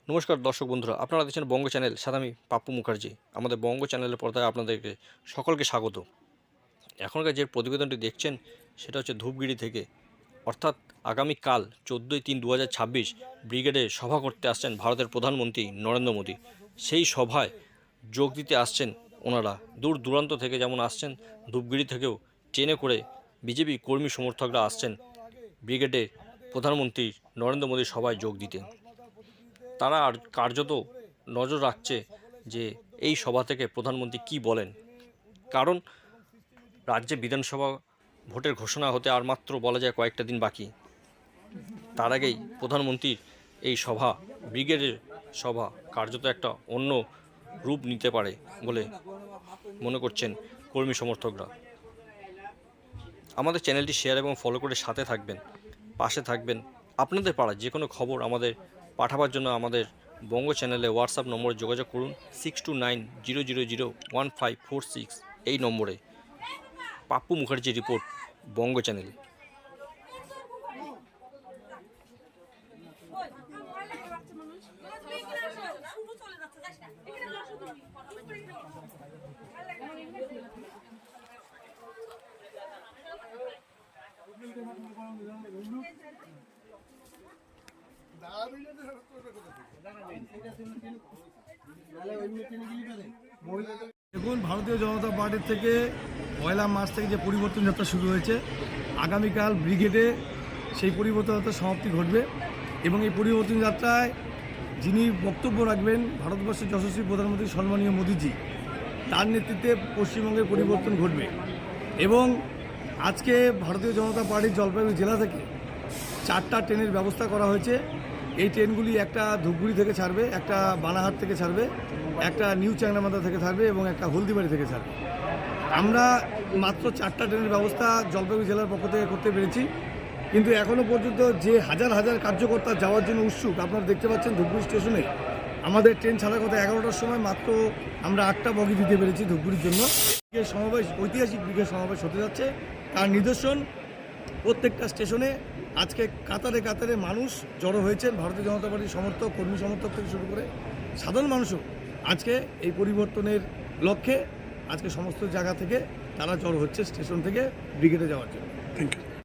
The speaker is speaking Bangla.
নমস্কার দর্শক বন্ধুরা, আপনারা দেখছেন বঙ্গ চ্যানেল, সাথে আমি পাপ্পু মুখার্জি। আমাদের বঙ্গ চ্যানেলের পর্দায় আপনাদেরকে সকলকে স্বাগত। এখনকার যে প্রতিবেদনটি দেখছেন সেটা হচ্ছে ধূপগুড়ি থেকে, অর্থাৎ আগামীকাল 14/3/2026 ব্রিগেডে সভা করতে আসছেন ভারতের প্রধানমন্ত্রী নরেন্দ্র মোদী। সেই সভায় যোগ দিতে আসছেন ওনারা। দূর দূরান্ত থেকে যেমন আসছেন, ধূপগুড়ি থেকেও ট্রেনে করে বিজেপি কর্মী সমর্থকরা আসছেন ব্রিগেডে প্রধানমন্ত্রী নরেন্দ্র মোদীর সভায় যোগ দিতে। তারা আর কার্যত নজর রাখছে যে এই সভা থেকে প্রধানমন্ত্রী কি বলেন, কারণ রাজ্যে বিধানসভা ভোটের ঘোষণা হতে আর মাত্র বলা যায় কয়েকটা দিন বাকি। তার আগেই প্রধানমন্ত্রীর এই সভা, ব্রিগেডের সভা, কার্যত একটা অন্য রূপ নিতে পারে বলে মনে করছেন কর্মী সমর্থকরা। আমাদের চ্যানেলটি শেয়ার এবং ফলো করে সাথে থাকবেন, পাশে থাকবেন। আপনাদের পাড়ার যে কোনো খবর আমাদের পাঠাবার জন্য আমাদের বঙ্গ চ্যানেলে হোয়াটসঅ্যাপ নম্বরে যোগাযোগ করুন 6290001546 এই নম্বরে। পাপ্পু মুখার্জি রিপোর্ট, বঙ্গ চ্যানেল। দেখুন, ভারতীয় জনতা পার্টির থেকে 1 মার্চ থেকে যে পরিবর্তন যাত্রা শুরু হয়েছে, আগামীকাল ব্রিগেডে সেই পরিবর্তন যাত্রা সমাপ্তি ঘটবে এবং এই পরিবর্তন যাত্রায় যিনি বক্তব্য রাখবেন, ভারতবর্ষের যশস্বী প্রধানমন্ত্রী সম্মানীয় মোদীজি, তার নেতৃত্বে পশ্চিমবঙ্গের পরিবর্তন ঘটবে। এবং আজকে ভারতীয় জনতা পার্টির জলপাইগুড়ি জেলা থেকে 4টা ট্রেনের ব্যবস্থা করা হয়েছে। এই ট্রেনগুলি একটা ধূপগুড়ি থেকে ছাড়বে, একটা বানাহাট থেকে ছাড়বে, একটা নিউ চ্যাংরামাথা থেকে ছাড়বে এবং একটা হলদিবাড়ি থেকে ছাড়বে। আমরা মাত্র 4টা ট্রেনের ব্যবস্থা জলপাইগুড়ি জেলার পক্ষ থেকে করতে পেরেছি, কিন্তু এখনও পর্যন্ত যে হাজার হাজার কার্যকর্তা যাওয়ার জন্য উৎসুক, আপনারা দেখতে পাচ্ছেন ধূপগুড়ি স্টেশনে আমাদের ট্রেন ছাড়ার কথা 11টার সময়, মাত্র আমরা 8টা বগি দিতে পেরেছি ধূপগুড়ির জন্য। ব্রিগেড সমাবেশ, ঐতিহাসিক ব্রিগেড সমাবেশ হতে যাচ্ছে, তার নিদর্শন প্রত্যেকটা স্টেশনে আজকে কাতারে কাতারে মানুষ জড়ো হয়েছেন। ভারতীয় জনতা পার্টির সমর্থক, কর্মী সমর্থক থেকে শুরু করে সাধারণ মানুষও আজকে এই পরিবর্তনের লক্ষ্যে আজকে সমস্ত জায়গা থেকে তারা জড়ো হচ্ছে স্টেশন থেকে ব্রিগেডে যাওয়ার জন্য। Thank you.